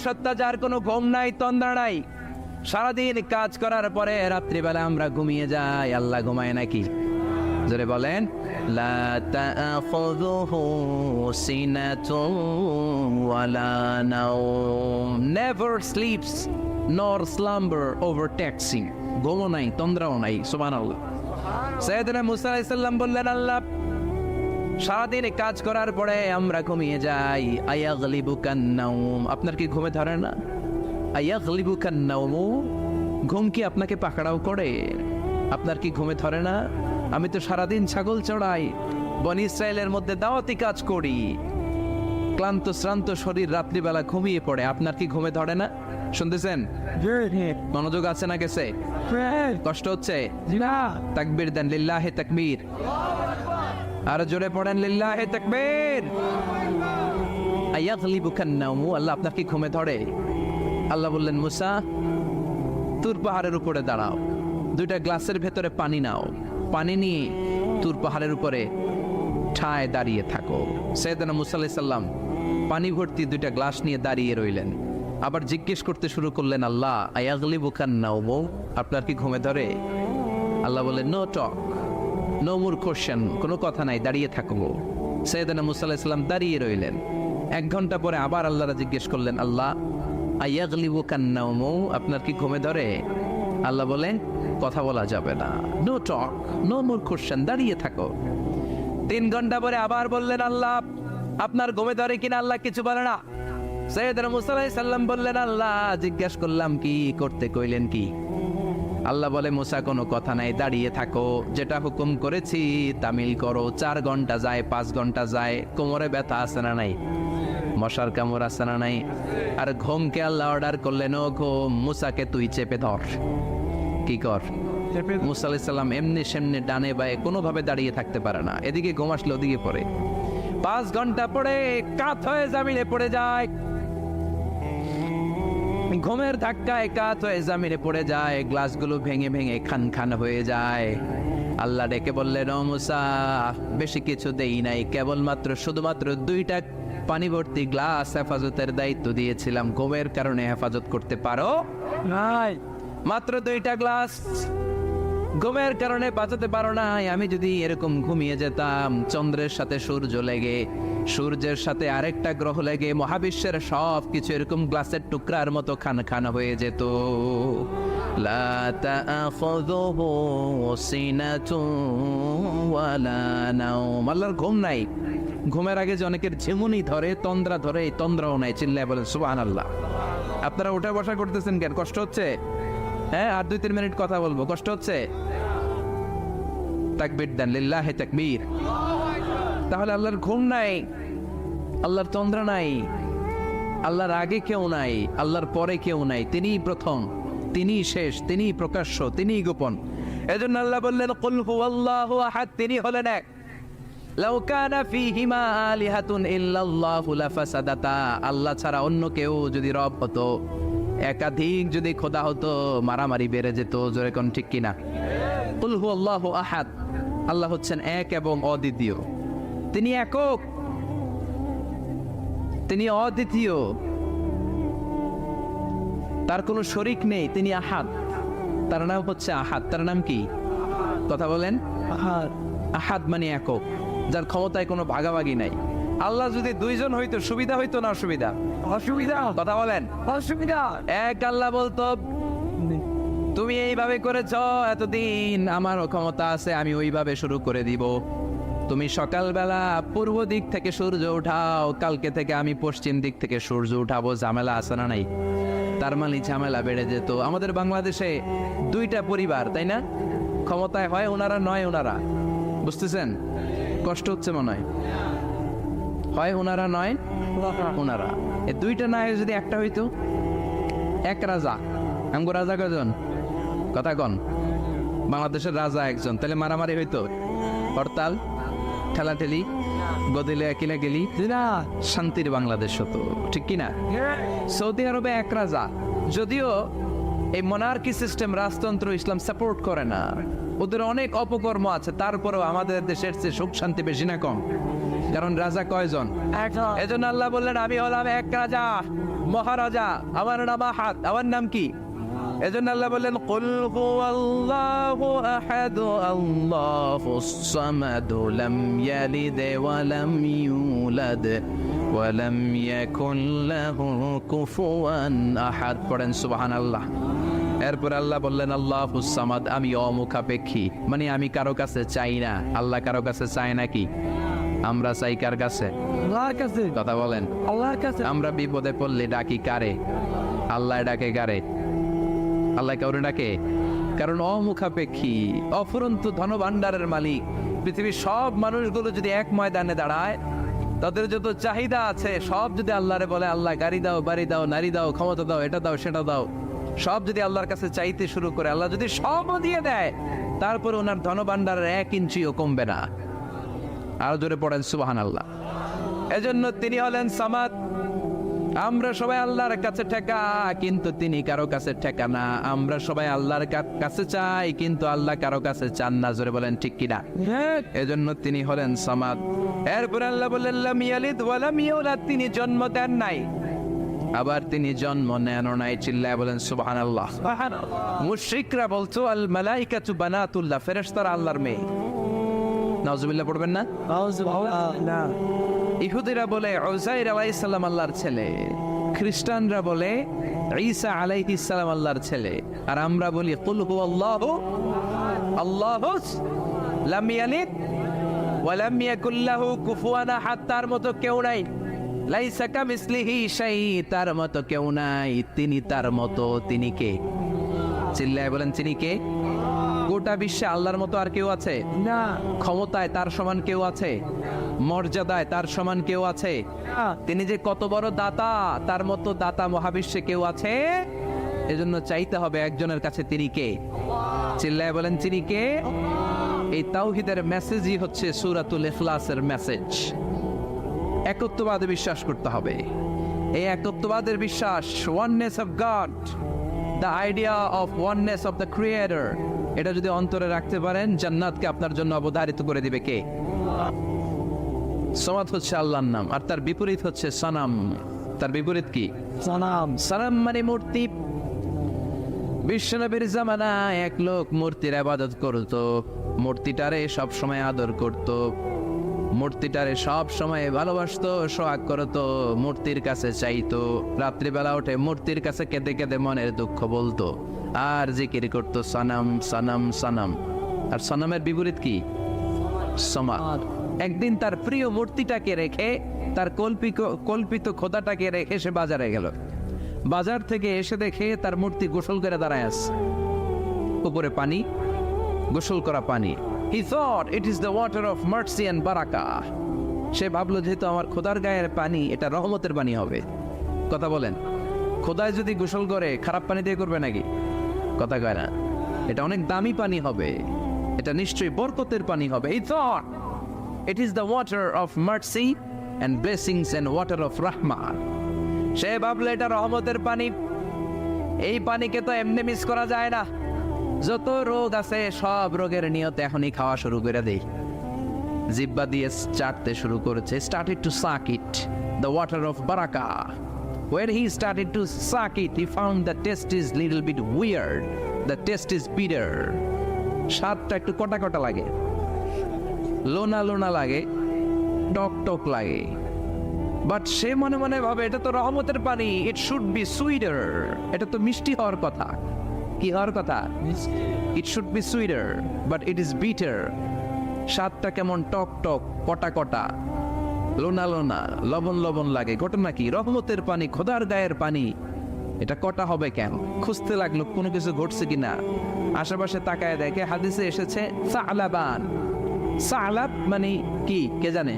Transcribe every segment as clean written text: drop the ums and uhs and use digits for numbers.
সত্তা যার কোনো ঘুম নাই, তন্দ্রা নাই, সারাদিন কাজ করার পরে রাত্রিবেলা আমরা ঘুমিয়ে যাই, আল্লাহ ঘুমায় নাকি? জোরে বলেন। লা তাখুযুহু সিনাতুন ওয়ালা নাওম, নেভার স্লিপস নর স্লাম্বার ওভারটেকস হিম। ঘুমও নাই, তন্দ্রাও নাই। সুবহানাল্লাহ। সাইয়েদনা মুসা আলাইহিস সালাম বললেন, আল্লাহ সারাদিন কাজ করার পরে আমরা ঘুমিয়ে যাই, আয়াগলিবুকান নাওম, আপনার কি ঘুমে ধরে না? আয়াগলিবুকান নাওম, ঘুম কি আপনাকে পাকড়াও করে? আপনার কি ঘুমে ধরে না? আমি তো সারাদিন ছাগল চড়াই, বনি ইসরায়েলের মধ্যে দাওয়াতি কাজ করি, ক্লান্ত শ্রান্ত শরীর রাত্রিবেলা ঘুমিয়ে পড়ে, আপনার কি ঘুমে ধরে না? শুনতেছেন? মনোযোগ আছে না গেছে? কষ্ট হচ্ছে? তাকবীর দেন, লিল্লাহে তাকবীর। আর জোরে পড়েন, লিল্লাহে তাকবীর। আয়াগলিবুকান নাওম, আল্লাহ আপনার কি ঘুমে ধরে? আল্লাহ বললেন, মুসা তুর পাহাড়ের উপরে দাঁড়াও, দুইটা গ্লাসের ভেতরে পানি নাও, পানি নিয়ে তুর পাহাড়ের উপরে ঠায় দাঁড়িয়ে থাকো। সাইয়েদনা মুসা আলাইহিস সালাম পানি ভর্তি দুইটা গ্লাস নিয়ে দাঁড়িয়ে রইলেন। আবার জিজ্ঞেস করতে শুরু করলেন, আল্লাহ আয়াগলিবুকান নাওম, আপনার কি ঘুমে ধরে? আল্লাহ বললেন, no talk, no more question, কোনো কথা নাই, দাঁড়িয়ে থাকবো। সাইয়েদনা মুসা আলাইহিস সালাম দাঁড়িয়ে রইলেন। 1 ঘন্টা পরে আবার আল্লাহরা জিজ্ঞেস করলেন, আল্লাহ আয়াগলিবুকান নাওম, আপনার কি ঘুমে ধরে? আল্লাহ বলেন, কথা বলা যাবে না, no talk, no more question, দাঁড়িয়ে থাকো। 3 ঘন্টা পরে আবার বললেন, আল্লাহ আপনার ঘুমে ধরে কিনা? আল্লাহ কিছু বলে না। সাইয়েদনা মুসা আলাইহিস সালাম বললেন, আল্লাহ জিজ্ঞেস করলাম কি করতে কইলেন কি? আল্লাহ বলে, মুসা কোনো কথা নাই, দাঁড়িয়ে থাকো, যেটা হুকুম করেছি তামিল করো। 4 ঘন্টা যায়, 5 ঘন্টা যায়, কোমরে ব্যথা আছে না নাই? মশার কামড় আছে না নাই? আর ঘুমকে আল্লাহ অর্ডার করলেন, ও ঘুম, মুসাকে তুই চেপে ধর। কি কর? মুসা আলাইহিস সালাম এমনি সেমনি ডানে বায়ে কোনোভাবে দাঁড়িয়ে থাকতে পারে না, এদিকে ঘুম আসলে ওদিকে পড়ে। 5 ঘন্টা পরে কাত হয়ে জমিনে পড়ে যায়, ঘুমের ধাক্কায় কাত হয়ে জমিনে পড়ে যায়, গ্লাসগুলো ভেঙে ভেঙে খান খান হয়ে যায়। আল্লাহ ডেকে বললেন, ও মুসা, বেশি কিছু দেই নাই, কেবলমাত্র শুধুমাত্র 2টা পানি ভর্তি গ্লাস হেফাজতের দায়িত্ব দিয়েছিলাম, ঘুমের কারণে হেফাজত করতে পারো নাই, মাত্র 2টা গ্লাস, ঘুমের কারণে বাঁচাতে পারো নাই। আমি যদি এরকম ঘুমিয়ে যেতাম, চন্দ্রের সাথে সূর্য লেগে, সূর্যের সাথে আরেকটা গ্রহ লেগে, মহাবিশ্বের সব কিছু এরকম গ্লাসের টুকরার মতো খান খান হয়ে যেত। লা তাখুযুহু সিনাতুন ওয়ালা নাওম, আল্লাহর ঘুম নাই। ঘুমের আগে যে অনেকের ঝিমুনি ধরে, তন্দ্রা ধরে, এই তন্দ্রাও নাই। চিল্লায় বলেন সুবহানাল্লাহ। আপনারা উঠা বসা করতেছেন কেন? কষ্ট হচ্ছে? হ্যাঁ, আর 2-3 মিনিট কথা বলবো, কষ্ট হচ্ছে? তাকবীর দেন, লিল্লাহে তাকবীর। তাহলে আল্লাহর ঘুম নাই, আল্লাহর তন্দ্রা নাই, আল্লাহর আগে কেউ নাই, আল্লাহর পরে কেউ নাই, তিনিই প্রথম, তিনিই শেষ, তিনিই প্রকাশ্য, তিনিই গোপন। এজন্য আল্লাহ বললেন, কুল হুয়াল্লাহু আহাদ, তিনি হলেন এক। লাউ কানা ফীহিমা আলিহাতুন ইল্লাল্লাহু লাফাসাদাতা, আল্লাহ ছাড়া অন্য কেউ যদি রব হতো, একাধিক যদি খোদা হতো, মারামারি বেড়ে যেত। জোরে কোন ঠিক কিনা? কুল হুয়াল্লাহু আহাদ, আল্লাহ হচ্ছেন এক এবং অদ্বিতীয়, তিনি একক, তিনি অদ্বিতীয়, তার কোনো শরীক নেই, তিনি আহাদ, তার নাম হচ্ছে আহাদ। তার নাম কি? কথা বলেন। আহাদ, আহাদ মানে একক, যার ক্ষমতায় কোনো ভাগাভাগি নাই। আল্লাহ যদি 2 জন হইতো, সুবিধা হইতো না অসুবিধা? অসুবিধা। কথা বলেন। অসুবিধা। এক আল্লাহ বলতো, তুমি এইভাবে করেছ এতদিন, আমারও ক্ষমতা আছে, আমি ওইভাবে শুরু করে দিব। তুমি সকালবেলা পূর্ব দিক থেকে সূর্য উঠাও, কালকে থেকে আমি পশ্চিম দিক থেকে সূর্য উঠাবো। ঝামেলা আছে না নাই? তার মানে ঝামেলা বেড়ে যেত। আমাদের বাংলাদেশে 2টা পরিবার, তাই না? ক্ষমতায় হয় ওনারা, নয় ওনারা। বুঝতেছেন? কষ্ট হচ্ছে মনে হয়। হয় ওনারা, নয় ওনারা। এই 2টা না যদি একটা হইতো, এক রাজা। আমগো রাজা কয়জন? কথা কন। বাংলাদেশের রাজা একজন, তাহলে মারামারি হইতো, হরতাল, ঠেলাঠেলি, গদিলে কিলা গেলি, শান্তির বাংলাদেশ হতো, ঠিক কিনা? সৌদি আরবে এক রাজা, যদিও এই মনার্কি সিস্টেম, রাজতন্ত্র, ইসলাম সাপোর্ট করে না, ওদের অনেক অপকর্ম আছে, তারপরেও আমাদের দেশের চেয়ে সুখ শান্তি বেশি না কম? কারণ রাজা কয়জন? এজন্য আল্লাহ বললেন, আমি হলাম এক রাজা। মহারাজা, আমার নাম আহাদ, আমার নাম কি? এজন্য আল্লাহ বললেন কুল হুয়াল্লাহু আহাদ আল্লাহুস সামাদ লাম ইয়ালিদ ওয়া লাম ইউলাদ ওয়া লাম ইয়াকুল লাহু কুফুয়ান আহাদ। পড়েন সুবহানাল্লাহ। এরপর আল্লাহ বললেন আল্লাহুস সামাদ, আমি অমুখাপেক্ষী, মানে আমি কারো কাছে চাই না। আল্লাহ কারো কাছে চায় নাকি? আমরা চাই কার কাছে? আল্লাহর কাছে। কথা বলেন। আল্লাহর কাছে। আমরা বিপদে পড়লে ডাকি কারে? আল্লাহ ডাকে কারে? আল্লাহ কাউরে ডাকে? কারণ অমুখাপেক্ষী, অফুরন্ত ধনভাণ্ডারের মালিক। পৃথিবীর সব মানুষগুলো যদি এক ময়দানে দাঁড়ায়, তাদের যত চাহিদা আছে সব যদি আল্লাহরে বলে, আল্লাহ গাড়ি দাও, বাড়ি দাও, নারী দাও, ক্ষমতা দাও, এটা দাও, সেটা দাও, সব যদি আল্লাহর কাছে চাইতে শুরু করে, আল্লাহ যদি সব দিয়ে দেয়, তারপর ওনার ধনভাণ্ডারের 1 ইঞ্চিও কমবে না। আরো জোরে পড়েন সুবহানাল্লাহ। এজন্য তিনি হলেন সামাদ। আমরা সবাই আল্লাহর কাছে ঠেকা, কিন্তু তিনি কারো কাছে ঠেকা না। আমরা সবাই আল্লাহর কাছে চাই, কিন্তু আল্লাহ কারো কাছে চান না। জোরে বলেন ঠিক কিনা? এজন্য তিনি হলেন সামাদ। এরপর আল্লাহ বললেন লাম ইয়ালিদ ওয়া লাম ইউলাদ, তিনি জন্ম দেন নাই, আবার তিনি জন্ম নেন নাই। চিল্লায় বলেন সুবহানাল্লাহ। মুশরিকরা বলতো আল মালাইকাতু বানাতুল্লাহ, ফেরেশতারা আল্লাহর মেয়ে। নাউজুবিল্লাহ পড়বেন না? না। ইহুদিরা বলে উযাইর আলাইহিস সালাম আল্লাহর ছেলে, খ্রিস্টানরা বলে ঈসা আলাইহিস সালাম আল্লাহর ছেলে, আর আমরা বলি কুল হুয়াল্লাহু আল্লাহুস লাম ইয়ালিদ ওয়া লাম ইয়াকুল লাহু কুফুয়ান আহাদ। তার মতো কেউ নাই। লাইসা কামিসলিহি শাই, তার মতো কেউ নাই। তিনি তার মতো, তিনি কে? চিল্লায় বলেন তিনি কে? গোটা বিশ্বে আল্লাহর মতো আর কেউ আছে না। ক্ষমতায় তার সমান কেউ আছে? মর্যাদায় তার সমান কেউ আছে? তিনি যে কত বড় দাতা, তার মতো দাতা মহাবিশ্বে কেউ আছে? এজন্য চাইতে হবে একজনের কাছে, তিনি কে? চিল্লায় বলেন তিনি কে? এই তাওহীদের মেসেজই হচ্ছে সূরাতুল ইখলাসের মেসেজ। একত্ববাদে বিশ্বাস করতে হবে। এই একত্ববাদের বিশ্বাস, oneness of god, the idea of oneness of the creator, এটা যদি অন্তরে রাখতে পারেন, জান্নাতকে আপনার জন্য অবধারিত করে দিবে কে? সমাদ হচ্ছে আল্লাহর নাম, আর তার বিপরীত হচ্ছে সনাম। তার বিপরীত কি? সালাম। সনাম মানে মূর্তি। বিশ্বনবীর জামানায় এক লোক মূর্তির ইবাদত করত, মূর্তিটারে সব সময় আদর করত, মূর্তিটারে সব সময় ভালোবাসতো, সোহাগ করতো, মূর্তির কাছে চাইতো। রাত্রিবেলা উঠে মূর্তির কাছে কেঁদে কেঁদে মনের দুঃখ বলতো, আর জিকির করতো সনাম সনাম সনাম। আর সনামের বিপরীত কি? সমাদ। একদিন তার প্রিয় মূর্তিটাকে রেখে, তার কল্পিত খোদাটাকে রেখে সে বাজারে গেল। বাজার থেকে এসে দেখে তার মূর্তি গোসল করে দাঁড়ায় আছে, উপরে পানি, গোসল করা পানি। He thought it is the water of mercy and barakah. সে ভাবলো যেহেতু আমার খোদার গায়ের পানি, এটা রহমতের পানি হবে। কথা বলেন, খোদায় যদি গোসল করে খারাপ পানি দিয়ে করবে নাকি? কথা কয় না। এটা অনেক দামি পানি হবে, এটা নিশ্চয়ই বরকতের পানি হবে। He thought it is the water of mercy and blessings and water of rahmah. সে ভাবলো এটা রহমতের পানি। এই পানিকে তো এমনি মিস করা যায় না। যত রোগ আছে সব রোগের নিয়তে এখনই খাওয়া শুরু করে দেই। জিহ্বা দিয়ে চাটতে শুরু করেছে। Started to suck it, the water of barakah. When he started to suck it, he found the taste is little bit weird. The taste is bitter. স্বাদটা একটু কটা কটা লাগে, লোনা লোনা লাগে, টক টক লাগে। বাট সে মনে মনে ভাবে এটা তো রহমতের পানি, ইট শুড বি সুইটার, এটা তো মিষ্টি হওয়ার কথা। কি হওয়ার কথা? It should be sweeter, but it is bitter. স্বাদটা কেমন টক টক, কটা কটা, লোনা লোনা, লবণ লবণ লাগে। ঘটনা কি? রহমতের পানি, খোদার গায়ের পানি, এটা কটা হবে কেন? খুঁজতে লাগলো কোনো কিছু ঘটছে কিনা। আশেপাশে তাকায় দেখে হাদিসে এসেছে সালাবান। সালাব মানে কি কে জানে?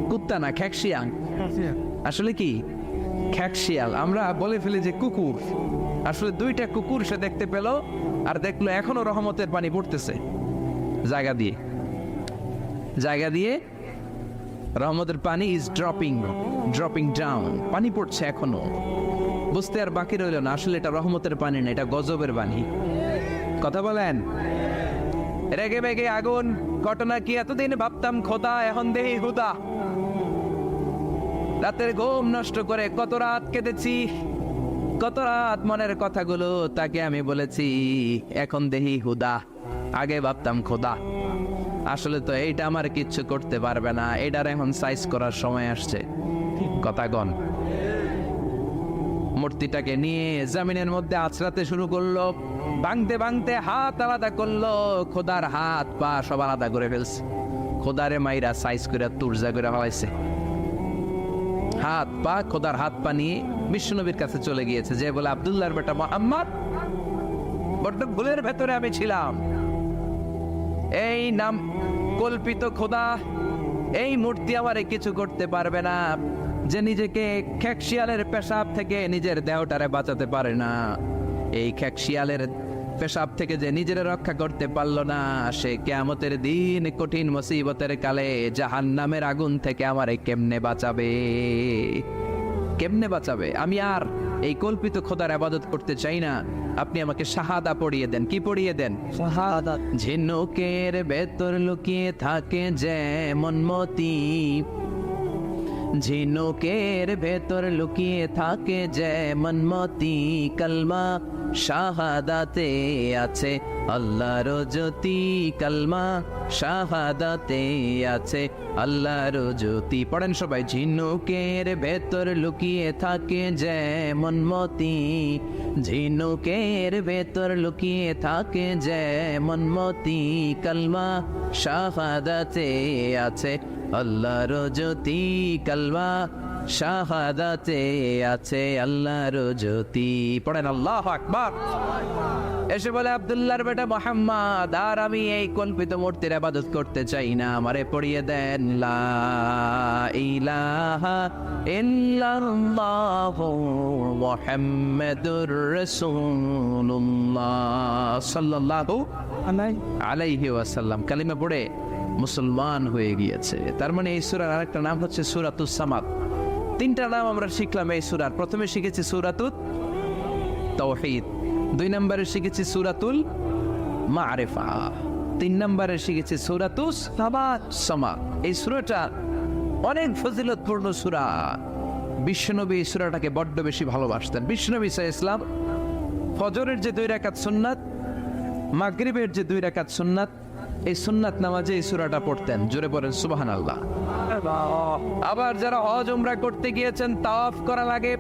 কুত্তা না, খ্যাকশিয়াল। আসলে কি? খ্যাকশিয়াল। আমরা বলে ফেলি যে কুকুর, আসলে দুইটা কুকুর সে দেখতে পেল, আর দেখলো এখনো রহমতের পানি পড়তেছে জায়গা দিয়ে রহমতের পানি ইজ ড্রপিং ডাউন, পানি পড়ছে এখনো। বুঝতে আর বাকি রইল না, আসলে এটা রহমতের পানি না, এটা গজবের পানি। কথা বলেন। রেগে বেগে আগুন। ঘটনা কি? এতদিন ভাবতাম খোদা, এখন দেহি হুদা। রাতের ঘুম নষ্ট করে কত রাত কেঁদেছি, কত রাত মনের কথাগুলো তাকে আমি বলেছি। এখন দেখি হুদা, আগে ভাবতাম খোদা। আসলে তো এইটা আমার কিচ্ছু করতে পারবে না, এটার এখন সাইজ করার সময় আসছে। কথাগণ মূর্তিটাকে নিয়ে জমিনের মধ্যে আছড়াতে শুরু করলো, ভাঙতে ভাঙতে হাত আলাদা করলো, খোদার হাত পা সব আলাদা করে ফেলছে। খোদারে মাইরা সাইজ করে তুরজা করে হওয়াইছে। হাত পা, খোদার হাত পা নিয়ে বিশ্বনবীর কাছে চলে গিয়েছে, যে বলে আব্দুল্লাহর বেটা মুহাম্মদ, বড্ড ভুলের ভেতরে আমি ছিলাম। এই নাম কল্পিত খোদা, এই মূর্তি আমারে কিছু করতে পারবে না, যে নিজেকে খেকশিয়ালের পেশাব থেকে নিজের দেহটারে বাঁচাতে পারে না। এই খেকশিয়ালের পেশাব থেকে যে নিজের রক্ষা করতে পারলো না, সে কিয়ামতের দিন কঠিন মুসিবতের কালে জাহান্নামের আগুন থেকে আমারে কেমনে বাঁচাবে, কেমনে বাঁচাবে? আমি আর এই কল্পিত খোদার ইবাদত করতে চাই না। আপনি আমাকে শাহাদা পড়িয়ে দেন। কি পড়িয়ে দেন? শাহাদাত। ঝিনুকের ভেতর লুকিয়ে থাকে যেমন মতি, ঝিনুকের ভেতর লুকিয়ে থাকে যেমন মতি, কালমা শাহাদাতে আছে আল্লাহর জ্যোতি, কালমা শাহাদাতে আছে আল্লাহর জ্যোতি। পড়েন সবাই। ঝিনুকের ভেতর লুকিয়ে থাকে যেমন মতি, ঝিনুকের ভেতর লুকিয়ে থাকে যেমন মতি, কালমা শাহাদাতে আছে আল্লাহর জ্যোতি, কালমা শাহাদাতে আছে আল্লাহর জ্যোতি। পড়েন আল্লাহু আকবার। এসে বলে আব্দুল্লাহর বেটা মুহাম্মদ, আর আমি এই কল্পিত মূর্তির ইবাদত করতে চাই না, আমারে পড়িয়ে দেন লা ইলাহা ইল্লাল্লাহু মুহাম্মাদুর রাসূলুল্লাহ সাল্লাল্লাহু আলাইহি ওয়াসাল্লাম। কালিমা পড়ে মুসলমান হয়ে গিয়েছে। তার মানে এই সূরার আরেকটা নাম হচ্ছে সূরাতুস সামাদ। তিনটা নাম আমরা শিখলাম এই সূরার। প্রথমে শিখেছি সূরাতুত তাওহীদ, 2 নম্বরে শিখেছি সূরাতুল মারিফা, 3 নম্বরে শিখেছি সূরাতুস সামাদ। এই সূরাটা অনেক ফজিলতপূর্ণ সূরা। বিশ্বনবী এই সূরাটাকে বড্ড বেশি ভালোবাসতেন। বিশ্বনবী সাল্লাল্লাহু আলাইহি ওয়াসাল্লাম ফজরের যে 2 রাকাত সুন্নাত, মাগরিবের যে 2 রাকাত সুন্নাত, এই সুন্নাত নামাজে এই সূরাটা পড়তেন। জোরে পড়েন সুবহানাল্লাহ। আবার যারা হজ উমরা করতে গিয়েছেন, তাওয়াফ করা লাগে,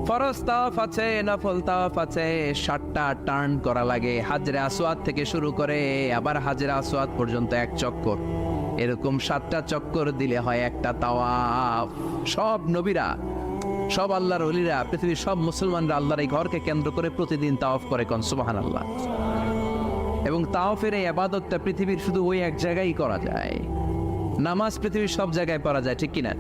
ফরজ তাওয়াফ আছে, নফল তাওয়াফ আছে, 7টা টার্ন করা লাগে। হাজরে আসওয়াদ থেকে শুরু করে আবার হাজরে আসওয়াদ পর্যন্ত 1 চক্কর, এরকম 7টা চক্কর দিলে হয় একটা তাওয়াফ। সব নবীরা, সব আল্লাহর ওলিরা, পৃথিবীর সব মুসলমানরা আল্লাহর এই ঘরকে কেন্দ্র করে প্রতিদিন তাওয়াফ করে। কোন সুবহানাল্লাহ। এবং তাওয়াফের এই ইবাদতটা পৃথিবীর শুধু ওই এক জায়গায় করা যায়। নামাজ পৃথিবীর সব জায়গায় পড়া যায়, ঠিক কিনা?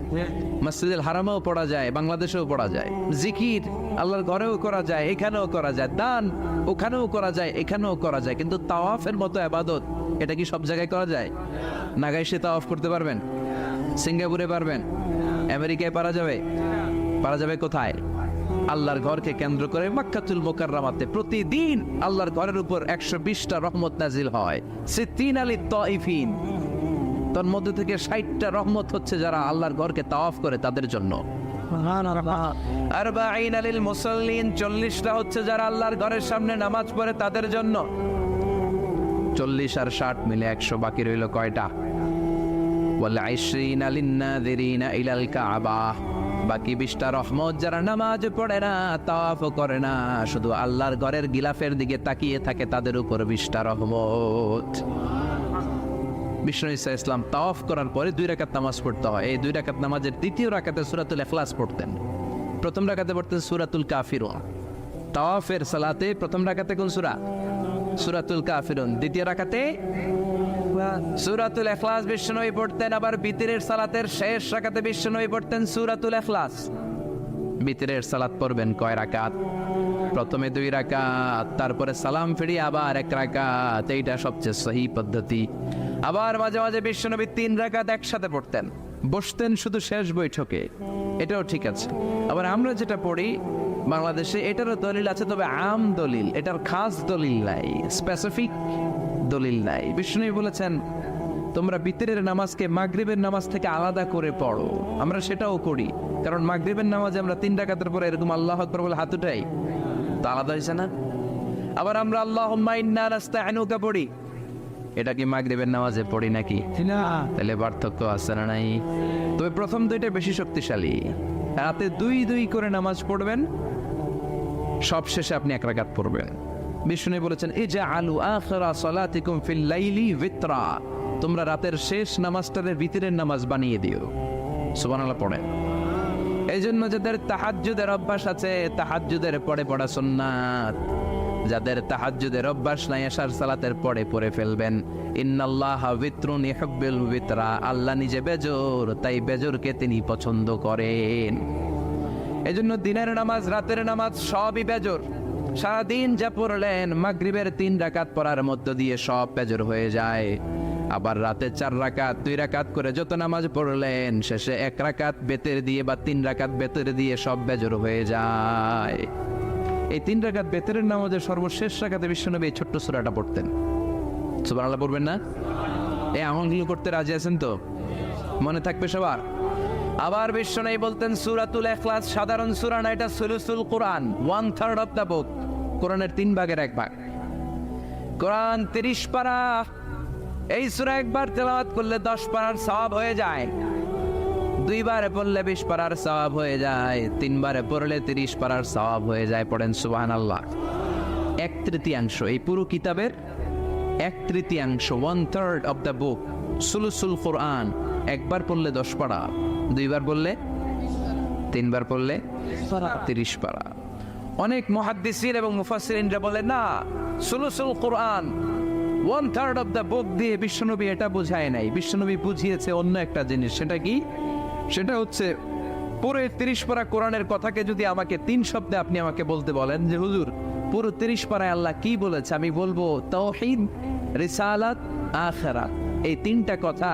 মসজিদুল হারামেও পড়া যায়, বাংলাদেশেও পড়া যায়। জিকির আল্লাহর ঘরেও করা যায়, এখানেও করা যায়। দান ওখানেও করা যায়, এখানেও করা যায়। কিন্তু তাওয়াফের মতো ইবাদত, এটা কি সব জায়গায় করা যায়? নাগাইশে তাওয়াফ করতে পারবেন? সিঙ্গাপুরে পারবেন? আমেরিকায় পারা যাবে? পারা যাবে কোথায়? আল্লাহর ঘরকে কেন্দ্র করে মক্কাতুল মুকাররমাতে প্রতিদিন আল্লাহর ঘরের উপর 120টা রহমত নাজিল হয়। সিত্তিন আলী তাইফিন, তার মধ্যে থেকে 60টা রহমত হচ্ছে যারা আল্লাহর ঘরকে তাওয়াফ করে তাদের জন্য। আরবাঈন লিল মুসাল্লিন, 40টা হচ্ছে যারা আল্লাহর ঘরের সামনে নামাজ পড়ে তাদের জন্য। 40 আর 60 মিলে 100, বাকি রইল কয়টা? ওয়াল 20 লিন-নাযিরিনা ইলাল কাবা, বাকি 20টা রহমত যারা নামাজ পড়ে না, তাওয়াফ করে না, শুধু আল্লাহর ঘরের গিলাফের দিকে তাকিয়ে থাকে, তাদের উপর 20টা রহমত। বিষ্ণু ঈসা ইসলাম তাওয়াফ করার পরে 2 রাকাত নামাজ পড়তে হয়। এই 2 রাকাত নামাজের দ্বিতীয় রাকাতে সূরাতুল ইখলাস পড়তেন, প্রথম রাকাতে পড়তেন সূরাতুল কাফিরুন। তাওয়াফের সালাতে প্রথম রাকাতে কোন সূরা? সূরাতুল কাফিরুন। দ্বিতীয় রাকাতে সূরাতুল ইখলাস বিষ্ণুই পড়তেন। আবার বিতরের সালাতের শেষ রাকাতে বিষ্ণুই পড়তেন সূরাতুল ইখলাস। বিতরের সালাত পড়বেন কয় রাকাত? প্রথমে 2 রাকাত, তারপরে সালাম ফিরিয়ে আবার 1 রাকাত। এইটা সবচেয়ে সহি পদ্ধতি। আবার মাঝে মাঝে বিশ্বনবী 3 রাকাত একসাথে পড়তেন, বসতেন শুধু শেষ বৈঠকে, এটাও ঠিক আছে। আবার আমরা যেটা পড়ি বাংলাদেশে, এটারও দলিল আছে, তবে আম দলিল, এটার খাস দলিল নাই, স্পেসিফিক দলিল নাই। বিষ্ণু বলেছেন তোমরা বিতরের নামাজকে মাগরিবের নামাজ থেকে আলাদা করে পড়ো। আমরা সেটাও করি, কারণ মাগরিবের নামাজে আমরা 3 রাকাতের পরে এরকম আল্লাহু আকবার বলে হাত উঠাই, তা আলাদা হয়েছে না? আবার আমরা আল্লাহুম্মা ইন্না নাস্তাইনুকা পড়ি, এটা কি মাগরিবের নামাজে পড়ি নাকি? না তাহলে পার্থক্য আছে না নাই? তবে প্রথম দুইটা বেশি শক্তিশালী। রাতে 2 করে নামাজ পড়বেন, সব শেষে আপনি 1 রাকাত পড়বেন। বিষ্ণু বলেছেন ইজআলু আখিরা সালাতিকুম ফিল লাইলি বিতরা, তোমরা রাতের শেষ নামাজটারে বিতরের নামাজ বানিয়ে দিও। সুবহানাল্লাহ পড়েন। এই জন্য যাদের তাহাজ্জুদের অভ্যাস আছে, তাহাজ্জুদের পরে পড়া সুন্নাত। যাদের তাহাজ্জুদের অভ্যাস নাই, এশার সালাতের পরে পড়ে ফেলবেন। ইন্নাল্লাহা বিতরুন ইউহিব্বুল বিতরা, আল্লাহ নিজে বেজোর, তাই বেজোরকে তিনি পছন্দ করেন। এজন্য দিনের নামাজ রাতের নামাজ সবই বেজোর। সারাদিন যা পড়লেন মাগরিবের 3 রাকাত পড়ার মধ্য দিয়ে সব বেজোর হয়ে যায়। আবার রাতে 4 রাকাত 2 রাকাত করে যত নামাজ পড়লেন, শেষে 1 রাকাত বেতের দিয়ে বা 3 রাকাত বেতের দিয়ে সব বেজোর হয়ে যায়। এই 3 রাকাত বেতের নামাজের সর্বশেষ রাকাতে বিশ্বনবী এই ছোট্ট সূরাটা পড়তেন। সুবহানাল্লাহ পড়বেন না? এই আমলগুলো করতে রাজি আছেন তো? মনে থাকবে সবার? আবার বিশ্বনবী বলতেন সূরাতুল ইখলাস সাধারণ সূরা না, এটা সুলুসুল কোরআন, 1/3 অফ দা বুক। কোরআনের 3 ভাগের 1 ভাগ। কোরআন 30 পারা। এই সূরা একবার তেলাওয়াত করলে 10 পারার সওয়াব হয়ে যায়। 2 বারে পড়লে 20 পারার সওয়াব হয়ে যায়। 3 বারে পড়লে 30 পারার সওয়াব হয়ে যায়। পড়েন সুবহানাল্লাহ। 1/3 এই পুরো কিতাবের 1/3, 1/3 অফ দা বুক সুলুসুল কোরআন। একবার পড়লে 10 পারা, 2 বার পড়লে 3 বার পড়লে 30 পারা। অনেক মুহাদ্দিসিন এবং মুফাসসিরিনরা বলে না, সুলুসুল কোরআন 1/3 অফ দা বুক দিয়ে বিশ্বনবী এটা বুঝায় নাই। বিশ্বনবী বুঝিয়েছে অন্য একটা জিনিস। সেটা কি? সেটা হচ্ছে পুরো 30 পারা কোরআনের কথাকে যদি আমাকে 3 শব্দে আপনি আমাকে বলতে বলেন যে হুজুর পুরো 30 পারায় আল্লাহ কি বলেছে, আমি বলবো তাওহীদ, রিসালাত, আখিরাত। এই 3টা কথা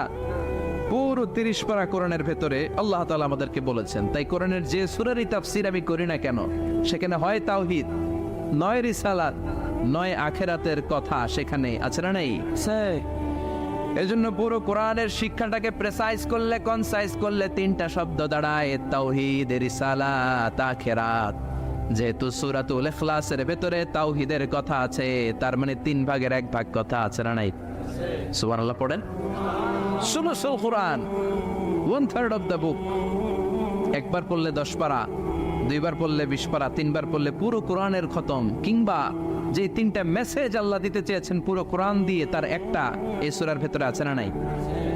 পুরো 30 পারা কোরআনের ভেতরে আল্লাহ তাআলা আমাদেরকে বলেছেন। তাই কোরআনের যে সূরারই তাফসীর আমি করি না কেন, সেখানে হয় তাওহীদ, নয় রিসালাত, নয় আখিরাতের কথা সেখানে আছে না নাই? এজন্য পুরো কোরআনের শিক্ষাটাকে প্রেসাইজ করলে, কনসাইজ করলে 3টা শব্দ দাঁড়ায়, তাওহীদ, রিসালাত, আখিরাত। যেহেতু সূরাতুল ইখলাসের ভেতরে তাওহীদের কথা আছে, তার মানে 3 ভাগের 1 ভাগ কথা আছে না নাই? সুবহানাল্লাহ পড়েন। সুলুসুল কোরআন 1/3 অফ দা বুক। একবার পড়লে 10 পারা, 2 বার পড়লে 20 পারা, 3 বার পড়লে পুরো কোরআনের খতম। কিংবা যে 3টা মেসেজ আল্লাহ দিতে চেয়েছেন পুরো কোরআন দিয়ে, তার একটা এই সূরার ভেতরে আছে না নাই?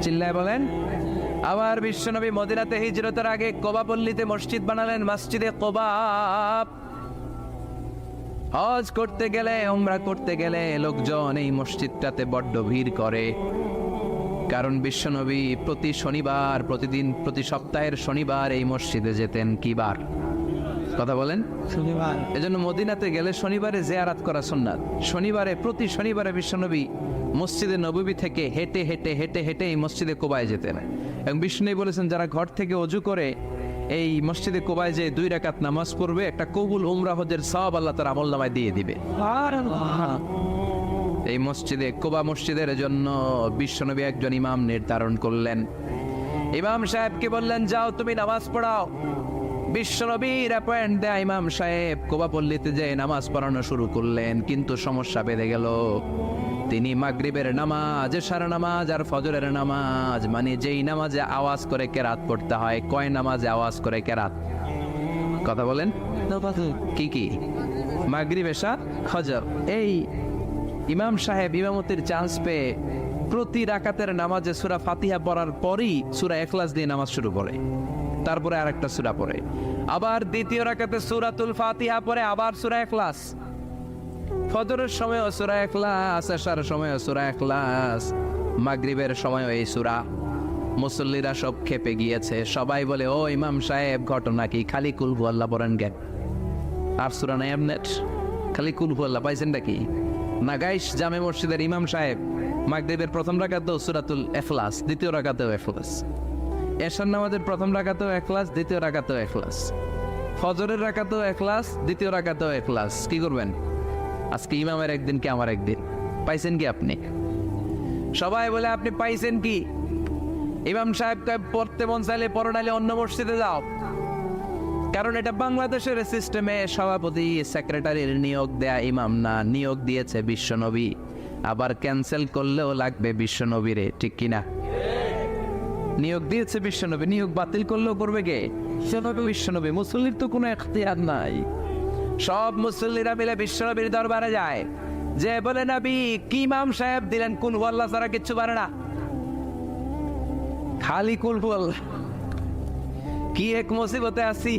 চিল্লায় বলেন। আবার বিশ্বনবী মদিনাতে হিজরতের আগে কোবা পল্লীতে মসজিদ বানালেন, মসজিদে কোবা। হজ করতে গেলে, উমরা করতে গেলে লোকজন এই মসজিদটাতে বড্ড ভিড় করে। কারণ বিশ্বনবী প্রতি শনিবার, প্রতিদিন, প্রতি সপ্তাহের শনিবার এই মসজিদে যেতেন। কি বার? কথা বলেন। শনিবার। এজন্য মদিনাতে গেলে শনিবারে জিয়ারাত করা সুন্নাত। শনিবারে, প্রতি শনিবারে বিশ্বনবী মসজিদে নববী থেকে হেঁটে হেঁটে হেঁটে হেঁটে এই মসজিদে কোবায় যেতেন। এবং বিষ্ণু বলেছেন যারা ঘর থেকে ওযু করে এই মসজিদে কোবায় যে 2 রাকাত নামাজ পড়বে, একটা কবুল উমরা হজের সওয়াব আল্লাহ তার আমলনামায় দিয়ে দিবে। এই মসজিদে, কোবা মসজিদের জন্য বিশ্বনবী একজন ইমাম নির্ধারণ করলেন। ইমাম সাহেবকে বললেন যাও তুমি নামাজ পড়াও। বিশ্বনবীর অ্যাপয়েন্ট দেয়া ইমাম সাহেব কোবা পল্লীতে যে নামাজ পড়ানো শুরু করলেন, কিন্তু সমস্যা বেড়ে গেল। তিনি মাগরিবের নামাজ, এশার নামাজ আর ফজরের নামাজ, মানে যেই নামাজে আওয়াজ করে কেরাত পড়তে হয়, কয় নামাজে আওয়াজ করে কেরাত? কথা বলেন। কি কি? মাগরিব, এশা, ফজর। এই ইমাম সাহেব ইমামতির চান্স পেয়ে প্রতি রাকাতের নামাজে সূরা ফাতিহা পড়ার পরই সূরা ইখলাস দিয়ে নামাজ শুরু করে, তারপরে আরেকটা সূরা পড়ে, আবার দ্বিতীয় রাকাতে সূরাতুল ফাতিহা পড়ে, আবার সূরা ইখলাস। ফজরের সময়ও সূরা ইখলাস, এশার সময়ও সূরা ইখলাস, মাগরিবের সময়ও এই সূরা। মুসল্লিরা সব খেপে গিয়েছে। সবাই বলে ও ইমাম সাহেব ঘটনা কি? খালি কুল হুয়াল্লাহ পড়েন কেন? আর সূরা নাই আপনার? খালি কুল হুয়াল্লাহ পাইছেন নাকি? নাগাইশ জামে মসজিদের ইমাম সাহেব মাগরিবের প্রথম রাকাতেও সূরাতুল ইখলাস, দ্বিতীয় রাকাতেও ইখলাস। এশার নামাজের প্রথম রাকাতেও ইখলাস, দ্বিতীয় রাকাতেও ইখলাস। ফজরের রাকাতেও ইখলাস, দ্বিতীয় রাকাতেও ইখলাস। কি করবেন? আজকে ইমামের একদিন কি আমার একদিন? পাইছেন কি আপনি? সবাই বলে আপনি পাইছেন কি? ইমাম সাহেব কয় পড়তে মন চাইলে পড়ো, নাইলে অন্য মসজিদে যাও। কারণ এটা বাংলাদেশের সিস্টেমে সভাপতি সেক্রেটারির নিয়োগ দেয়া ইমাম না, নিয়োগ দিয়েছে বিশ্বনবী। আবার ক্যান্সেল করলেও লাগবে বিশ্বনবীরে, ঠিক কিনা? নিয়োগ দিয়েছে বিশ্বনবী, নিয়োগ বাতিল করলেও করবে কে? বিশ্বনবী। মুসল্লির তো কোনো এখতিয়ার নাই। সব মুসল্লিরা মিলে বিশ্বনবীর দরবারে যায়, যে বলে নবী কি ইমাম সাহেব দিলেন, কুল হু আল্লাহ ছাড়া কিচ্ছু পারে না, খালি কুল হু আল্লাহ। কি এক মুসিবতে আছি,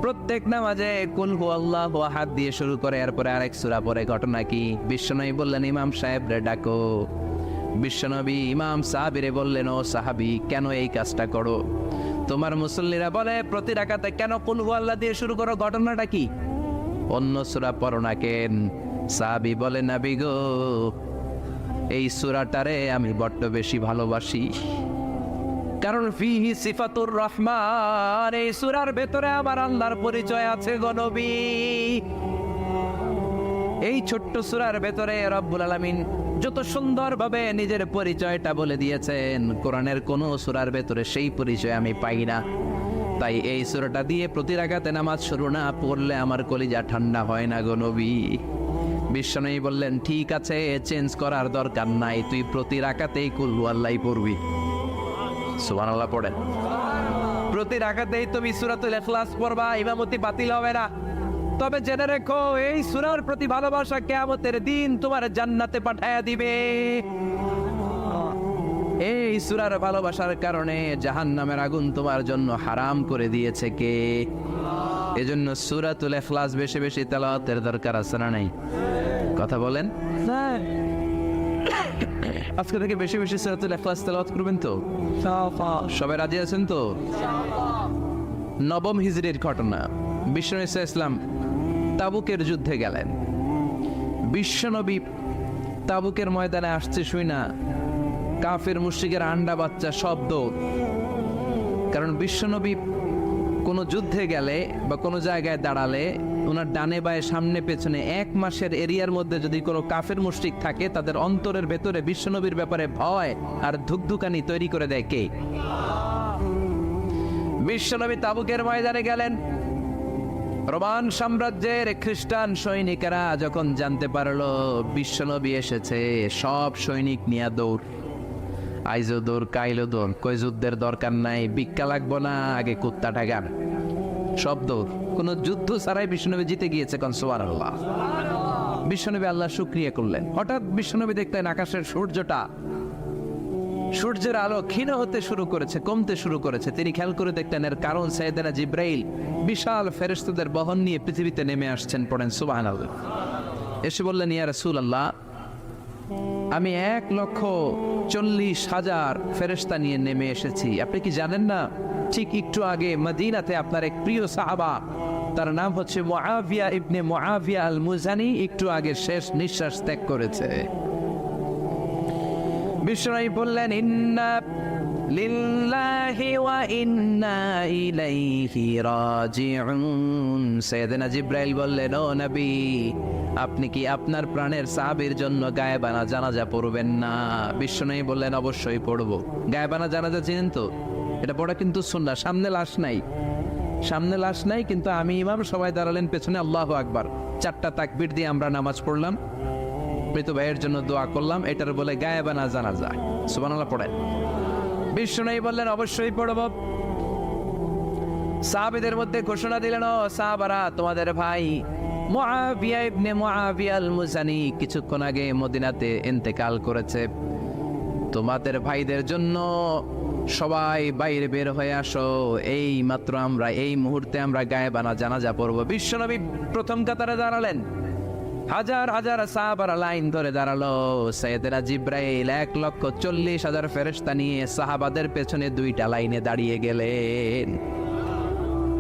প্রত্যেক নামাজে কুল হু আল্লাহ আহাদ দিয়ে শুরু করে, এরপরে আরেক সূরা পড়ে। ঘটনা কি? বিশ্বনবী বললেন ইমাম সাহেব রে ডাকো। বিশ্বনবী ইমাম সাহাবীরে বললেন, ও সাহাবী, কেন এই কাজটা করো? তোমার মুসল্লিরা বলে প্রতি রাকাতে কেন কুল হু আল্লাহ দিয়ে শুরু করো, ঘটনাটা কি? অন্য সূরা পড়ো না কেন? সাহাবী বলে, নবী গো, এই সূরাটারে আমি বড্ড বেশি ভালোবাসি, কারণ ফিহি সিফাতুর রহমান, এই সূরার ভেতরে আমার আল্লাহর পরিচয় আছে গো নবী। এই ছোট্ট সূরার ভেতরে রব্বুল আলামিন যত সুন্দরভাবে নিজের পরিচয়টা বলে দিয়েছেন, কোরআনের কোন সূরার ভেতরে সেই পরিচয় আমি পাই না। তাই এই সূরাটা দিয়ে প্রতি রাকাতে নামাজ শুরু না পড়লে আমার কলিজা ঠান্ডা হয় না গো নবী। বিশ্বনবী বললেন, ঠিক আছে, চেঞ্জ করার দরকার নাই, তুই প্রতি রাকাতেই কুল হু আল্লাহই পড়বি। সুবহানাল্লাহ পড়েন। প্রতি রাকাতেই তুমি সূরাতুল ইখলাস পড়বা, ইমামতি বাতিল হবে না। তবে জেনে রেখো, এই সূরার প্রতি ভালোবাসা কিয়ামতের দিন তোমার জান্নাতে পাঠায়া দিবে। এই সূরার ভালোবাসার কারণে জাহান্নামের আগুন তোমার জন্য হারাম করে দিয়েছে কে? এজন্য সূরাতুল ইখলাস বেশি বেশি তেলাওয়াতের দরকার আছে না নাই? কথা বলেন। স্যার আজকে থেকে বেশি বেশি সূরাতুল ইখলাস তেলাওয়াত করবেন তো? সবাই রাজি আছেন তো? নবম হিজরির ঘটনা। বিশ্বনবী সাল্লাল্লাহু আলাইহি ওয়াসাল্লাম তাবুকের যুদ্ধে গেলেন। বিশ্বনবী তাবুকের ময়দানে আসছে শুই না, কাফের মুশরিকের আন্ডা বাচ্চা শব্দ। কারণ বিশ্বনবী কোনো যুদ্ধে গেলে বা কোনো জায়গায় দাঁড়ালে ওনার ডানে বায়ে সামনে পেছনে 1 মাসের এরিয়ার মধ্যে যদি কোনো কাফের মুশরিক থাকে, তাদের অন্তরের ভেতরে বিশ্বনবীর ব্যাপারে ভয় আর ধুকধুকানি তৈরি করে দেয় কে? বিশ্বনবী তাবুকের ময়দানে গেলেন। রোমান সাম্রাজ্যের খ্রিস্টান সৈনিকেরা যখন জানতে পারলো বিশ্বনবী এসেছে, সব সৈনিক নিয়ে দৌড়। আইজো দৌড়, কাইলো দৌড়, কই যুদ্ধের দরকার নাই, ভিক্ষা লাগবো না, আগে কুত্তা ঠাগান, সব দৌড়। কোন যুদ্ধ ছাড়াই বিশ্বনবী জিতে গিয়েছে। কোন সুবহানাল্লাহ। বিশ্বনবী আল্লাহ শুকরিয়া করলেন। হঠাৎ বিশ্বনবী দেখলেন আকাশের সূর্যের আলো ক্ষীণ হতে শুরু করেছে, কমতে শুরু করেছে। তিনি খেয়াল করে দেখলেন এর কারণ সাইয়েদনা জিব্রাইল বিশাল ফেরেশতাদের বহন নিয়ে পৃথিবীতে নেমে আসছেন। পড়েন সুবহানাল্লাহ। এসে বললেন, ইয়া রাসূলুল্লাহ, আমি 1,40,000 ফেরেশতা নিয়ে নেমে এসেছি। আপনি কি জানেন না, ঠিক একটু আগে মদিনাতে আপনার এক প্রিয় সাহাবা, তার নাম হচ্ছে মুআবিয়া ইবনে মুআবিয়া আল মুজানি, একটু আগে শেষ নিঃশ্বাস ত্যাগ করেছে। বিশ্বনবী বললেন, ইন্না লিল্লাহি ওয়া ইন্না ইলাইহি রাজিউন। সাইয়েদনা জিব্রাইল বললেন, ও নবী, আপনি কি আপনার প্রাণের সাহাবীর জন্য গায়েবানা জানাজা পড়বেন না? বিশ্বনবী বললেন, অবশ্যই পড়বো। গায়েবানা জানাজা চিনেন তো? এটা পড়া কিন্তু সুন্নাহ। সামনে লাশ নাই, কিন্তু আমি ইমাম, সবাই দাঁড়ালেন পেছনে, আল্লাহু আকবার, 4টা তাকবীর দিয়ে আমরা নামাজ পড়লাম, মৃত ভাইয়ের জন্য দোয়া করলাম, এটার বলে গায়েবানা জানাজা। সুবহানাল্লাহ পড়েন। বিশ্বনবী বললেন, অবশ্যই পড়ব। সাহাবীদের মধ্যে ঘোষণা দিলেন, ও সাহাবারা, তোমাদের ভাই মুআবিয়া ইবনে মুআবিয়া আল মুজানি কিছুক্ষণ আগে মদিনাতে ইন্তেকাল করেছে। তোমাদের ভাইদের জন্য সবাই বাইরে বের হয়ে আসো, এই মাত্র আমরা এই মুহূর্তে আমরা গায়েবানা জানাজা পড়ব। বিশ্বনবী প্রথম কাতারে দাঁড়ালেন, হাজার হাজার সাহাবারা লাইন ধরে দাঁড়ালো। সাইয়েদনা জিব্রাইল 1,40,000 ফেরেশতা নিয়ে সাহাবাদের পেছনে 2টা লাইনে দাঁড়িয়ে গেলেন।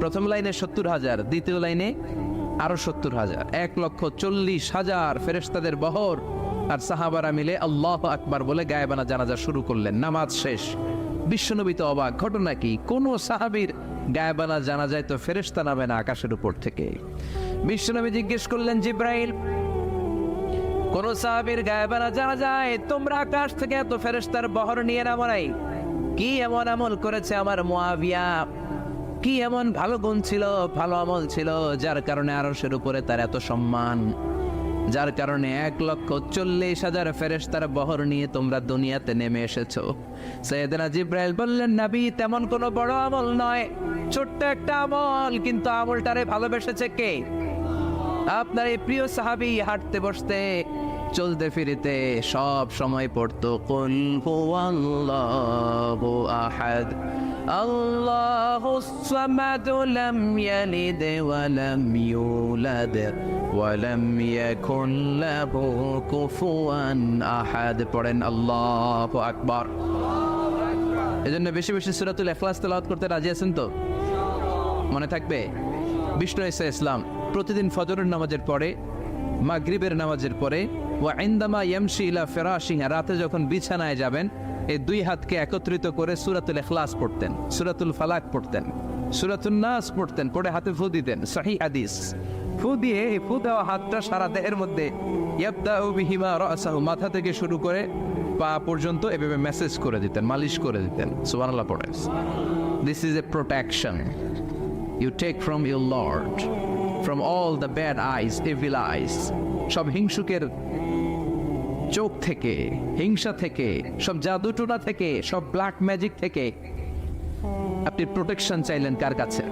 প্রথম লাইনে 70,000, দ্বিতীয় লাইনে আরো 70,000, 1,40,000 ফেরেশতাদের বহর। আর সাহাবারা মিলে আল্লাহু আকবার বলে গায়েবানা জানাজা শুরু করলেন। নামাজ শেষ। বিশ্বনবী তো অবাক, ঘটনা কি? কোন সাহাবীর গায়েবানা জানাজায় তো ফেরেশতা নামে না আকাশের উপর থেকে। বিশ্বনবী জিজ্ঞেস করলেন, জিব্রাইল, কোন সাহাবীর গায়ে বানা জানা যায় তোমরা আকাশ থেকে এত ফেরেশতার বহর নিয়ে নামো নাই। কি এমন আমল করেছে আমার মুআবিয়া, কি এমন ভালো গুণ ছিল, ভালো আমল ছিল, যার কারণে আরশের উপরে তার এত সম্মান, যার কারণে 1,40,000 ফেরেশতার বহর নিয়ে তোমরা দুনিয়াতে নেমে এসেছো। সাইয়েদনা জিব্রাইল বললেন, নবী তেমন কোনো বড় আমল নয়, ছোট্ট একটা আমল, কিন্তু আমলটারে ভালোবেসেছে কে? আপনার এই প্রিয় সাহাবী হাঁটতে বসতে চলতে ফিরিতে সব সময় পড়তো কুল হুয়াল্লাহু আহাদ আল্লাহুস সামাদ লাম ইয়ালিদ ওয়া লাম ইউলাদ ওয়া লাম ইয়াকুন লাহু কুফুয়ান আহাদ। পড়েন আল্লাহু আকবার। এজন্য বেশি বেশি সূরাতুল ইখলাস তেলাওয়াত করতে রাজি আছেন তো? মনে থাকবে? বিষ্ণু ঈসা ইসলাম প্রতিদিন ফজরের নামাজের পরে, মাগরিবের নামাজের পরে, ওয়া ইনদামা ইয়ামশি ইলা ফিরাশিহি, রাতে যখন বিছানায় যাবেন এই দুই হাতকে একত্রিত করে সূরাতুল ইখলাস পড়তেন, সূরাতুল ফালাক পড়তেন, সূরাতুন নাস পড়তেন, পড়ে হাতে ফু দিতেন। সহিহ হাদিস। ফু দিয়ে এই ফু দেওয়া হাতটা সারা দেহের মধ্যে ইয়াবদাউ বিহিমা রাসাহু, মাথা থেকে শুরু করে পা পর্যন্ত এভাবে মেসেজ করে দিতেন, মালিশ করে দিতেন। সুবহানাল্লাহ পড়েন। This is a protection you take from your Lord, from all the bad eyes, evil eyes, সব হিংসুকের চোখ থেকে, হিংসা থেকে, সব জাদুটোনা থেকে, সব ব্ল্যাক ম্যাজিক থেকে আপনি প্রোটেকশন চাইলেন কার কাছে?